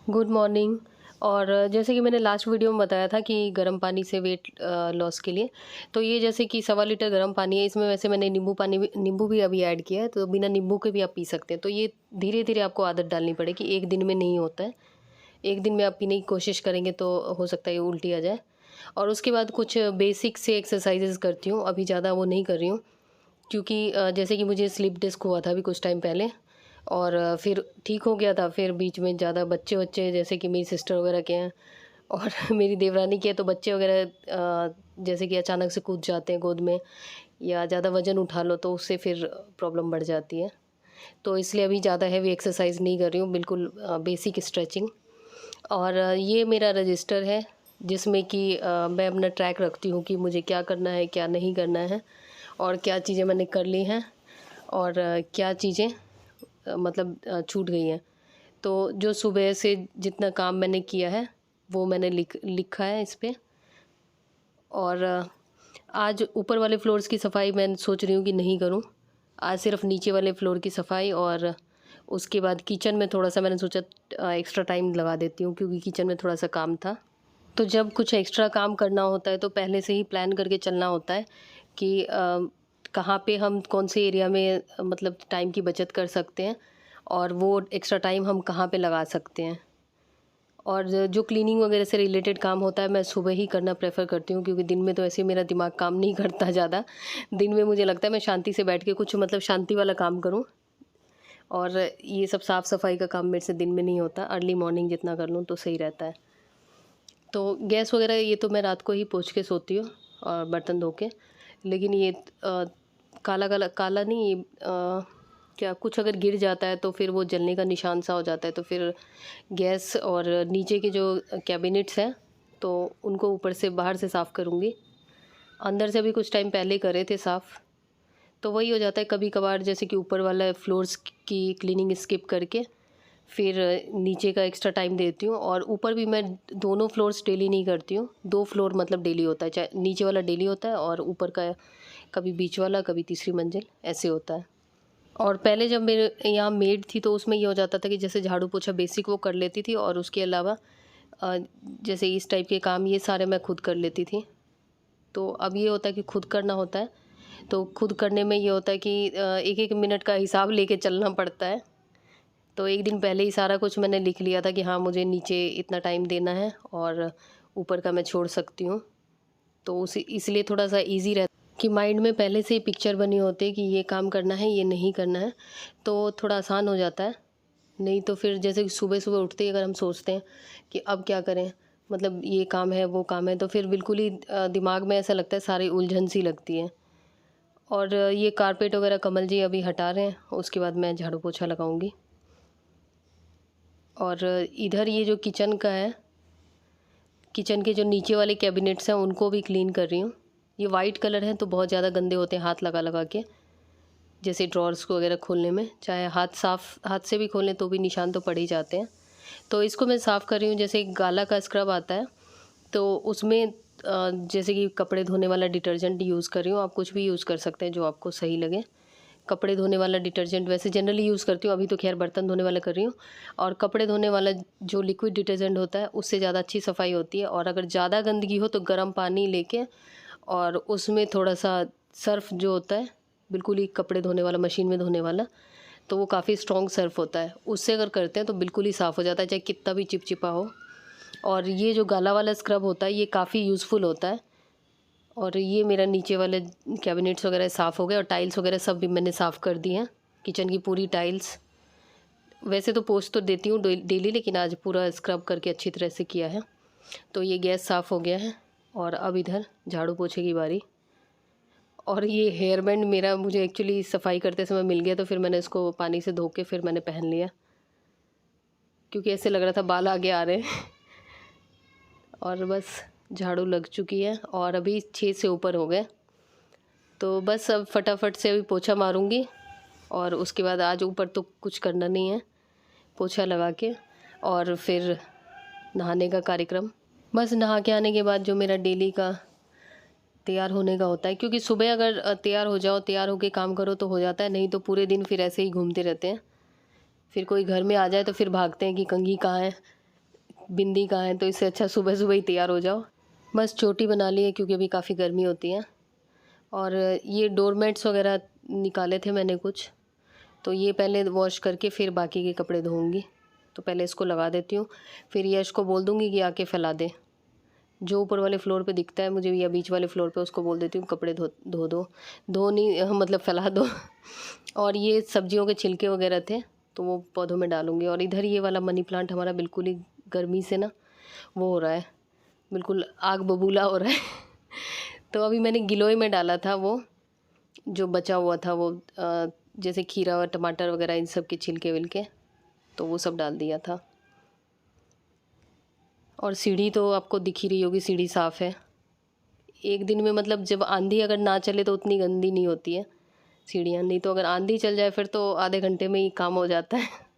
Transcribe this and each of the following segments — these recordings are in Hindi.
Good morning. और जैसे कि मैंने लास्ट वीडियो में बताया था कि गर्म पानी से वेट लॉस के लिए, तो ये जैसे कि 1.25 लीटर गर्म पानी है, इसमें वैसे मैंने नींबू भी अभी ऐड किया है, तो बिना नींबू के भी आप पी सकते हैं। तो ये धीरे धीरे आपको आदत डालनी पड़ेगी, एक दिन में नहीं होता है। एक दिन में आप पीने की कोशिश करेंगे तो हो सकता है ये उल्टी आ जाए। और उसके बाद कुछ बेसिक से एक्सरसाइजेज करती हूँ, अभी ज़्यादा वो नहीं कर रही हूँ, क्योंकि जैसे कि मुझे स्लिप डिस्क हुआ था अभी कुछ टाइम पहले, और फिर ठीक हो गया था। फिर बीच में ज़्यादा बच्चे जैसे कि मेरी सिस्टर वगैरह के हैं और मेरी देवरानी के हैं, तो बच्चे वगैरह जैसे कि अचानक से कूद जाते हैं गोद में, या ज़्यादा वज़न उठा लो तो उससे फिर प्रॉब्लम बढ़ जाती है। तो इसलिए अभी ज़्यादा हैवी एक्सरसाइज नहीं कर रही हूँ, बिल्कुल बेसिक स्ट्रेचिंग। और ये मेरा रजिस्टर है, जिसमें कि मैं अपना ट्रैक रखती हूँ कि मुझे क्या करना है, क्या नहीं करना है, और क्या चीज़ें मैंने कर ली हैं, और क्या चीज़ें मतलब छूट गई हैं। तो जो सुबह से जितना काम मैंने किया है वो मैंने लिखा है इस पे। और आज ऊपर वाले फ्लोर्स की सफाई मैं सोच रही हूँ कि नहीं करूँ। आज सिर्फ नीचे वाले फ्लोर की सफाई, और उसके बाद किचन में थोड़ा-सा मैंने सोचा एक्स्ट्रा टाइम लगा देती हूँ, क्योंकि किचन में थोड़ा-सा काम था। तो जब कुछ एक्स्ट्रा काम करना होता है तो पहले से ही प्लान करके चलना होता है कि कहाँ पे हम कौन से एरिया में मतलब टाइम की बचत कर सकते हैं, और वो एक्स्ट्रा टाइम हम कहाँ पे लगा सकते हैं। और जो क्लीनिंग वगैरह से रिलेटेड काम होता है मैं सुबह ही करना प्रेफ़र करती हूँ, क्योंकि दिन में तो ऐसे ही मेरा दिमाग काम नहीं करता ज़्यादा। दिन में मुझे लगता है मैं शांति से बैठ के कुछ मतलब शांति वाला काम करूँ, और ये सब साफ़-सफ़ाई का काम मेरे से दिन में नहीं होता। अर्ली मॉर्निंग जितना कर लूँ तो सही रहता है। तो गैस वगैरह ये तो मैं रात को ही पोंछ के सोती हूँ, और बर्तन धो के। लेकिन ये काला-काला काला नहीं, ये क्या कुछ अगर गिर जाता है तो फिर वो जलने का निशान सा हो जाता है, तो फिर गैस और नीचे के जो कैबिनेट्स हैं तो उनको ऊपर से बाहर से साफ़ करूँगी। अंदर से भी कुछ टाइम पहले करे थे साफ़। तो वही हो जाता है कभी-कभार, जैसे कि ऊपर वाला फ्लोर्स की क्लीनिंग स्किप करके फिर नीचे का एक्स्ट्रा टाइम देती हूँ। और ऊपर भी मैं दोनों फ्लोर्स डेली नहीं करती हूँ, 2 फ्लोर मतलब डेली होता है, चाहे नीचे वाला डेली होता है और ऊपर का कभी बीच वाला, कभी तीसरी मंजिल, ऐसे होता है। और पहले जब मेरे यहाँ मेड थी तो उसमें ये हो जाता था कि जैसे झाड़ू पोछा बेसिक वो कर लेती थी, और उसके अलावा अ, जैसे इस टाइप के काम ये सारे मैं खुद कर लेती थी। तो अब ये होता है कि खुद करना होता है, तो खुद करने में ये होता है कि एक-एक मिनट का हिसाब लेके चलना पड़ता है। तो एक दिन पहले ही सारा कुछ मैंने लिख लिया था कि हाँ, मुझे नीचे इतना टाइम देना है और ऊपर का मैं छोड़ सकती हूँ। तो उसी इसलिए थोड़ा-सा ईज़ी रहता है कि माइंड में पहले से ही पिक्चर बनी होती है कि ये काम करना है, ये नहीं करना है, तो थोड़ा आसान हो जाता है। नहीं तो फिर जैसे कि सुबह-सुबह उठते ही अगर हम सोचते हैं कि अब क्या करें? मतलब ये काम है, वो काम है, तो फिर बिल्कुल ही दिमाग में ऐसा लगता है सारी उलझन सी लगती है। और ये कारपेट वगैरह कमल जी अभी हटा रहे हैं, उसके बाद मैं झाड़ू पोछा लगाऊँगी। और इधर ये जो किचन का है, किचन के जो नीचे वाले कैबिनेट्स हैं उनको भी क्लीन कर रही हूँ। ये वाइट कलर हैं तो बहुत ज़्यादा गंदे होते हैं हाथ लगा-लगा के। जैसे ड्रॉर्स को वगैरह खोलने में, चाहे हाथ से भी खोलें तो भी निशान तो पड़ ही जाते हैं। तो इसको मैं साफ़ कर रही हूँ। जैसे गाला का स्क्रब आता है, तो उसमें जैसे कि कपड़े धोने वाला डिटर्जेंट यूज़ कर रही हूँ। आप कुछ भी यूज़ कर सकते हैं जो आपको सही लगे। कपड़े धोने वाला डिटर्जेंट वैसे जनरली यूज़ करती हूँ, अभी तो ख़ैर बर्तन धोने वाला कर रही हूँ। और कपड़े धोने वाला जो लिक्विड डिटर्जेंट होता है उससे ज़्यादा अच्छी सफाई होती है। और अगर ज़्यादा गंदगी हो तो गर्म पानी लेके और उसमें थोड़ा-सा सर्फ़ जो होता है, बिल्कुल ही कपड़े धोने वाला, मशीन में धोने वाला, तो वो काफ़ी स्ट्रॉन्ग सर्फ़ होता है। उससे अगर करते हैं तो बिल्कुल ही साफ़ हो जाता है, चाहे कितना भी चिपचिपा हो। और ये जो गाला वाला स्क्रब होता है ये काफ़ी यूज़फुल होता है। और ये मेरा नीचे वाले कैबिनेट्स वगैरह साफ़ हो गए, और टाइल्स वगैरह सब भी मैंने साफ़ कर दी हैं, किचन की पूरी टाइल्स। वैसे तो पोंछ तो देती हूँ डेली, लेकिन आज पूरा स्क्रब करके अच्छी तरह से किया है। तो ये गैस साफ़ हो गया है, और अब इधर झाड़ू पोछे की बारी। और ये हेयर बैंड मेरा मुझे एक्चुअली सफाई करते समय मिल गया, तो फिर मैंने इसको पानी से धो के फिर मैंने पहन लिया, क्योंकि ऐसे लग रहा था बाल आगे आ रहे हैं। और बस झाड़ू लग चुकी है, और अभी 6 से ऊपर हो गए। तो बस अब फटाफट से अभी पोछा मारूंगी, और उसके बाद आज ऊपर तो कुछ करना नहीं है, पोछा लगा के और फिर नहाने का कार्यक्रम। बस नहा के आने के बाद जो मेरा डेली का तैयार होने का होता है, क्योंकि सुबह अगर तैयार हो जाओ, तैयार होके काम करो तो हो जाता है, नहीं तो पूरे दिन फिर ऐसे ही घूमते रहते हैं। फिर कोई घर में आ जाए तो फिर भागते हैं कि कंघी कहाँ है, बिंदी कहाँ है, तो इससे अच्छा सुबह सुबह ही तैयार हो जाओ। बस चोटी बना ली है क्योंकि अभी काफ़ी गर्मी होती है। और ये डोरमेट्स वगैरह निकाले थे मैंने कुछ, तो ये पहले वॉश करके फिर बाकी के कपड़े धोऊंगी। तो पहले इसको लगा देती हूँ, फिर यश को बोल दूँगी कि आके फैला दे। जो ऊपर वाले फ्लोर पे दिखता है मुझे या बीच वाले फ्लोर पे, उसको बोल देती हूँ कपड़े धो नहीं मतलब फैला दो। और ये सब्जियों के छिलके वगैरह थे तो वो पौधों में डालूँगी। और इधर ये वाला मनी प्लांट हमारा बिल्कुल ही गर्मी से ना वो हो रहा है, बिल्कुल आग बबूला हो रहा है। तो अभी मैंने गिलोय में डाला था वो जो बचा हुआ था, वो जैसे खीरा और टमाटर वगैरह इन सब के छिलके विलके, तो वो सब डाल दिया था। और सीढ़ी तो आपको दिख ही रही होगी, सीढ़ी साफ़ है। एक दिन में मतलब जब आंधी अगर ना चले तो उतनी गंदी नहीं होती है सीढ़ियाँ, नहीं तो अगर आंधी चल जाए फिर तो आधे घंटे में ही काम हो जाता है।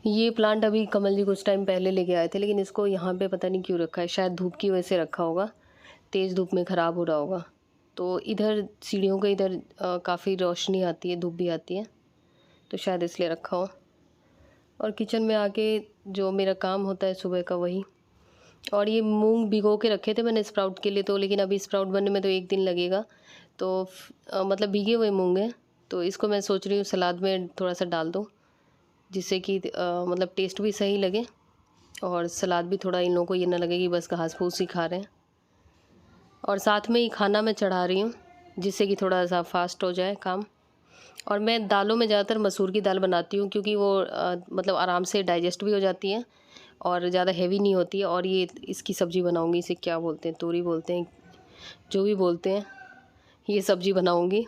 ये प्लांट अभी कमल जी कुछ टाइम पहले लेके आए थे, लेकिन इसको यहाँ पे पता नहीं क्यों रखा है, शायद धूप की वजह से रखा होगा, तेज़ धूप में ख़राब हो रहा होगा। तो इधर सीढ़ियों के इधर काफ़ी रोशनी आती है, धूप भी आती है, तो शायद इसलिए रखा हो। और किचन में आके जो मेरा काम होता है सुबह का वही। और ये मूंग भिगो के रखे थे मैंने स्प्राउट के लिए, तो लेकिन अभी स्प्राउट बनने में तो 1 दिन लगेगा। तो मतलब भीगे हुए मूंग हैं, तो इसको मैं सोच रही हूँ सलाद में थोड़ा सा डाल दूँ, जिससे कि मतलब टेस्ट भी सही लगे और सलाद भी थोड़ा इन लोगों को ये ना लगे कि बस घास फूस ही खा रहे हैं। और साथ में ही खाना मैं चढ़ा रही हूँ, जिससे कि थोड़ा सा फास्ट हो जाए काम। और मैं दालों में ज़्यादातर मसूर की दाल बनाती हूँ क्योंकि वो मतलब आराम से डाइजेस्ट भी हो जाती है और ज़्यादा हेवी नहीं होती है। और ये इसकी सब्ज़ी बनाऊँगी, इसे क्या बोलते हैं, तोरी बोलते हैं, जो भी बोलते हैं, ये सब्ज़ी बनाऊँगी।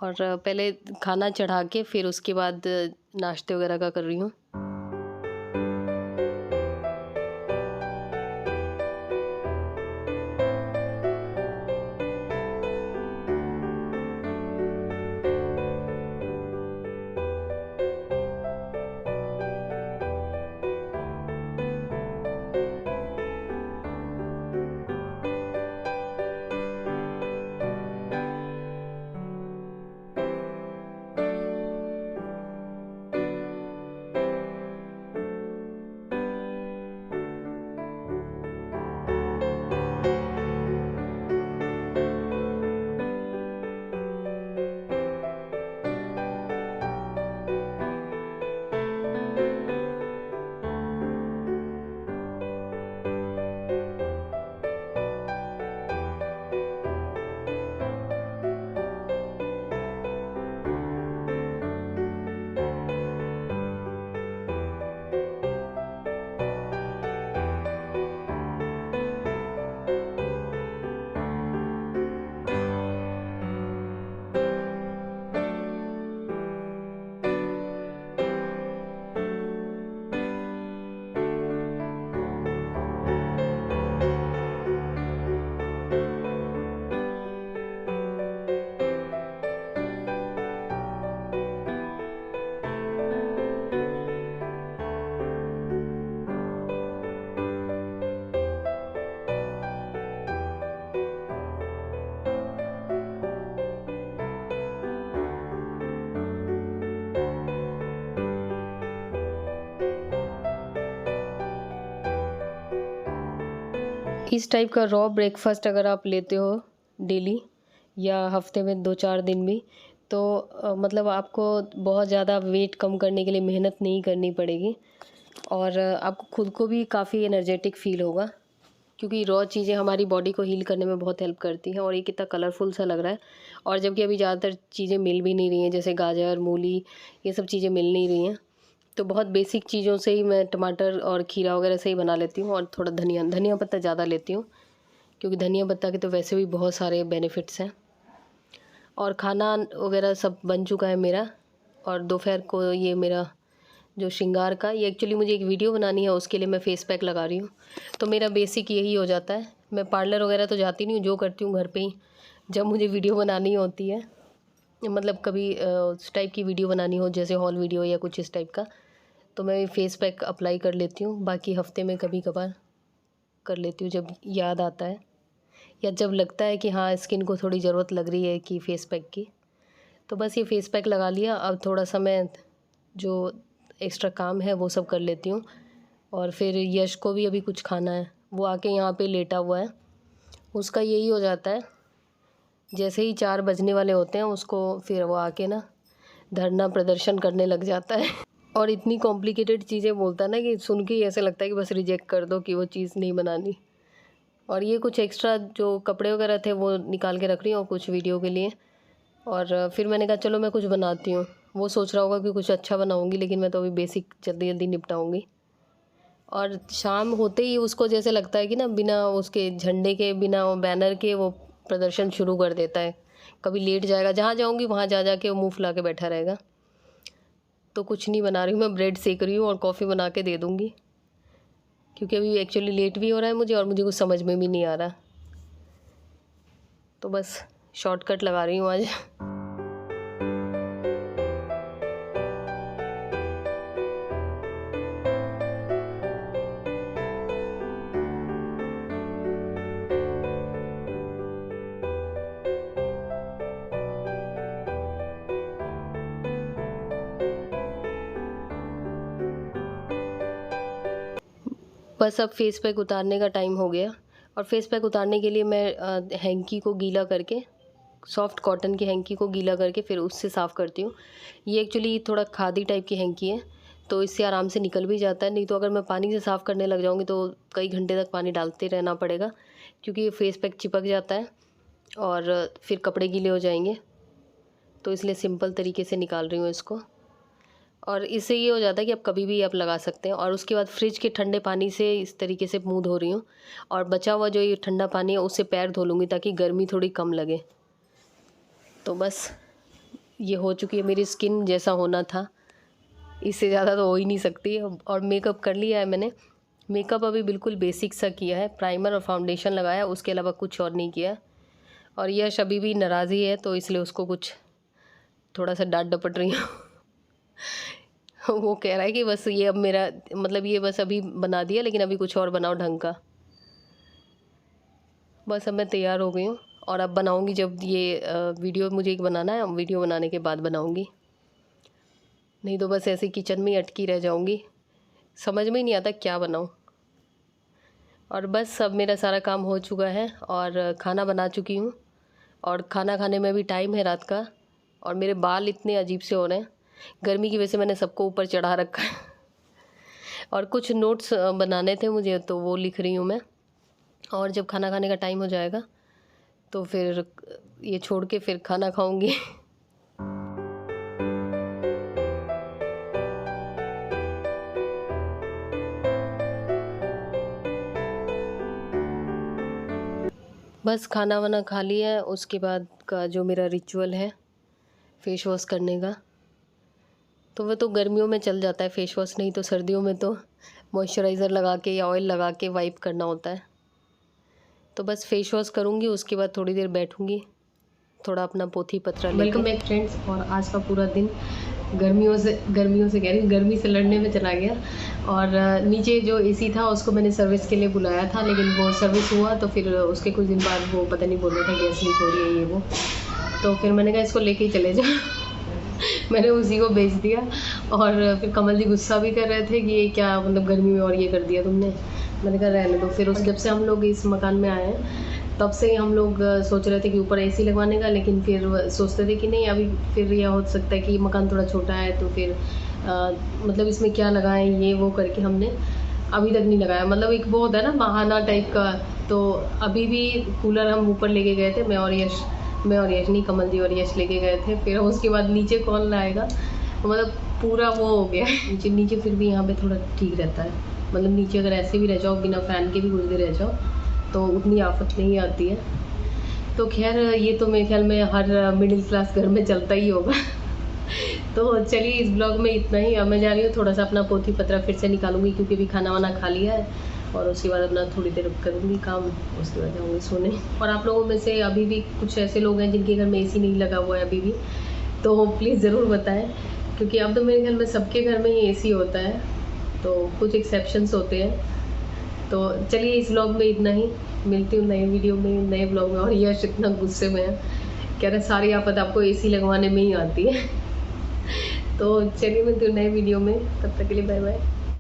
और पहले खाना चढ़ा के फिर उसके बाद नाश्ते वगैरह का कर रही हूँ। इस टाइप का रॉ ब्रेकफास्ट अगर आप लेते हो डेली या हफ्ते में 2-4 दिन भी, तो मतलब आपको बहुत ज़्यादा वेट कम करने के लिए मेहनत नहीं करनी पड़ेगी और आपको खुद को भी काफ़ी एनर्जेटिक फील होगा, क्योंकि रॉ चीज़ें हमारी बॉडी को हील करने में बहुत हेल्प करती हैं। और ये कितना कलरफुल सा लग रहा है, और जबकि अभी ज़्यादातर चीज़ें मिल भी नहीं रही हैं, जैसे गाजर, मूली, ये सब चीज़ें मिल नहीं रही हैं, तो बहुत बेसिक चीज़ों से ही मैं टमाटर और खीरा वगैरह से ही बना लेती हूँ। और थोड़ा धनिया पत्ता ज़्यादा लेती हूँ, क्योंकि धनिया पत्ता के तो वैसे भी बहुत सारे बेनिफिट्स हैं। और खाना वगैरह सब बन चुका है मेरा। और दोपहर को ये मेरा जो श्रृंगार का, ये एक्चुअली मुझे एक वीडियो बनानी है, उसके लिए मैं फेस पैक लगा रही हूँ। तो मेरा बेसिक यही हो जाता है। मैं पार्लर वगैरह तो जाती नहीं हूँ, जो करती हूँ घर पे ही। जब मुझे वीडियो बनानी होती है, मतलब कभी उस टाइप की वीडियो बनानी हो, जैसे हॉल वीडियो या कुछ इस टाइप का, तो मैं फेस पैक अप्लाई कर लेती हूँ। बाकी हफ्ते में कभी कभार कर लेती हूँ, जब याद आता है या जब लगता है कि हाँ स्किन को थोड़ी ज़रूरत लग रही है कि फ़ेस पैक की। तो बस ये फ़ेस पैक लगा लिया। अब थोड़ा सा मैं जो एक्स्ट्रा काम है वो सब कर लेती हूँ। और फिर यश को भी अभी कुछ खाना है, वो आके यहाँ पे लेटा हुआ है। उसका यही हो जाता है, जैसे ही 4 बजने वाले होते हैं उसको फिर वो आके ना धरना प्रदर्शन करने लग जाता है। और इतनी कॉम्प्लिकेटेड चीज़ें बोलता है ना कि सुन के ही ऐसे लगता है कि बस रिजेक्ट कर दो, कि वो चीज़ नहीं बनानी। और ये कुछ एक्स्ट्रा जो कपड़े वगैरह थे वो निकाल के रख रही हूँ कुछ वीडियो के लिए। और फिर मैंने कहा चलो मैं कुछ बनाती हूँ। वो सोच रहा होगा कि कुछ अच्छा बनाऊँगी, लेकिन मैं तो अभी बेसिक जल्दी जल्दी निपटाऊँगी। और शाम होते ही उसको जैसे लगता है कि ना बिना उसके झंडे के, बिना बैनर के वो प्रदर्शन शुरू कर देता है। कभी लेट जाएगा, जहाँ जाऊँगी वहाँ जा जा के वो मुँह फुला के बैठा रहेगा। तो कुछ नहीं बना रही हूँ, मैं ब्रेड सेक रही हूँ और कॉफ़ी बना के दे दूँगी, क्योंकि अभी एक्चुअली लेट भी हो रहा है मुझे और मुझे कुछ समझ में भी नहीं आ रहा। तो बस शॉर्टकट लगा रही हूँ आज। बस अब फेस पैक उतारने का टाइम हो गया। और फेस पैक उतारने के लिए मैं हैंकी को गीला करके, सॉफ्ट कॉटन की हैंकी को गीला करके फिर उससे साफ़ करती हूँ। ये एक्चुअली थोड़ा खादी टाइप की हैंकी है, तो इससे आराम से निकल भी जाता है। नहीं तो अगर मैं पानी से साफ़ करने लग जाऊँगी तो कई घंटे तक पानी डालते रहना पड़ेगा, क्योंकि ये फेस पैक चिपक जाता है और फिर कपड़े गीले हो जाएंगे। तो इसलिए सिंपल तरीके से निकाल रही हूँ इसको। और इससे ये हो जाता है कि आप कभी भी आप लगा सकते हैं। और उसके बाद फ्रिज के ठंडे पानी से इस तरीके से मुँह धो रही हूँ, और बचा हुआ जो ये ठंडा पानी है उससे पैर धो लूँगी, ताकि गर्मी थोड़ी कम लगे। तो बस ये हो चुकी है मेरी स्किन जैसा होना था, इससे ज़्यादा तो हो ही नहीं सकती। और मेकअप कर लिया है मैंने। मेकअप अभी बिल्कुल बेसिक सा किया है, प्राइमर और फाउंडेशन लगाया, उसके अलावा कुछ और नहीं किया। और यश अभी भी नाराज़ ही है, तो इसलिए उसको कुछ थोड़ा सा डांट डपट रही हूँ। वो कह रहा है कि बस ये अब मेरा मतलब ये बस अभी बना दिया, लेकिन अभी कुछ और बनाओ ढंग का। बस अब मैं तैयार हो गई हूँ, और अब बनाऊँगी जब ये वीडियो मुझे एक बनाना है, वीडियो बनाने के बाद बनाऊँगी। नहीं तो बस ऐसे किचन में ही अटकी रह जाऊँगी, समझ में ही नहीं आता क्या बनाऊँ। और बस अब मेरा सारा काम हो चुका है और खाना बना चुकी हूँ, और खाना खाने में भी टाइम है रात का। और मेरे बाल इतने अजीब से हो रहे हैं, गर्मी की वजह से मैंने सबको ऊपर चढ़ा रखा है। और कुछ नोट्स बनाने थे मुझे, तो वो लिख रही हूँ मैं। और जब खाना खाने का टाइम हो जाएगा तो फिर ये छोड़ के फिर खाना खाऊंगी। बस खाना वाना खा लिया है, उसके बाद का जो मेरा रिचुअल है फेस वॉश करने का, तो वो तो गर्मियों में चल जाता है फेस वॉश, नहीं तो सर्दियों में तो मॉइस्चराइज़र लगा के या ऑयल लगा के वाइप करना होता है। तो बस फेस वॉश करूँगी, उसके बाद थोड़ी देर बैठूँगी, थोड़ा अपना पोथी पत्रा। Welcome back friends. और आज का पूरा दिन गर्मियों से कह रही हूँ, गर्मी से लड़ने में चला गया। और नीचे जो एसी था उसको मैंने सर्विस के लिए बुलाया था, लेकिन वो सर्विस हुआ तो फिर उसके कुछ दिन बाद वो पता नहीं बोल रहा था गैस लीक हो रही है ये वो। तो फिर मैंने कहा इसको लेके ही चले जाओ। मैंने उसी को भेज दिया। और फिर कमल जी गुस्सा भी कर रहे थे कि ये क्या मतलब गर्मी में और ये कर दिया तुमने। मैंने कहा रहने दो। फिर जब से हम लोग इस मकान में आए हैं तब से ही हम लोग सोच रहे थे कि ऊपर एसी लगवाने का, लेकिन फिर सोचते थे कि नहीं अभी फिर यह हो सकता है कि मकान थोड़ा छोटा है, तो फिर मतलब इसमें क्या लगाएं ये वो करके हमने अभी तक नहीं लगाया। मतलब एक वो होता है ना बहाना टाइप का। तो अभी भी कूलर हम ऊपर लेके गए थे, मैं और यश नहीं, कमल जी और यश लेके गए थे। फिर उसके बाद नीचे कौन लाएगा, मतलब पूरा वो हो गया। नीचे फिर भी यहाँ पे थोड़ा ठीक रहता है, मतलब नीचे अगर ऐसे भी रह जाओ बिना फ़ैन के भी कुछ देर रह जाओ तो उतनी आफत नहीं आती है। तो खैर ये तो मेरे ख्याल में हर मिडिल क्लास घर में चलता ही होगा। तो चलिए इस ब्लॉग में इतना ही। अब मैं जा रही हूँ थोड़ा सा अपना पोथी पत्रा फिर से निकालूंगी, क्योंकि अभी खाना वाना खा लिया है और उसके बाद अपना थोड़ी देर करूँगी काम, उसके बाद जाऊँगी सोने। और आप लोगों में से अभी भी कुछ ऐसे लोग हैं जिनके घर में एसी नहीं लगा हुआ है अभी भी, तो प्लीज़ ज़रूर बताएं, क्योंकि अब तो मेरे घर में सबके घर में ही एसी होता है, तो कुछ एक्सेप्शंस होते हैं। तो चलिए इस ब्लॉग में इतना ही, मिलती हूँ नए वीडियो में, नए ब्लॉग में। और यश इतना गुस्से में है, कह रहे सारी आफत आपको एसी लगवाने में ही आती है। तो चलिए मिलती हूँ नए वीडियो में, तब तक के लिए बाय बाय।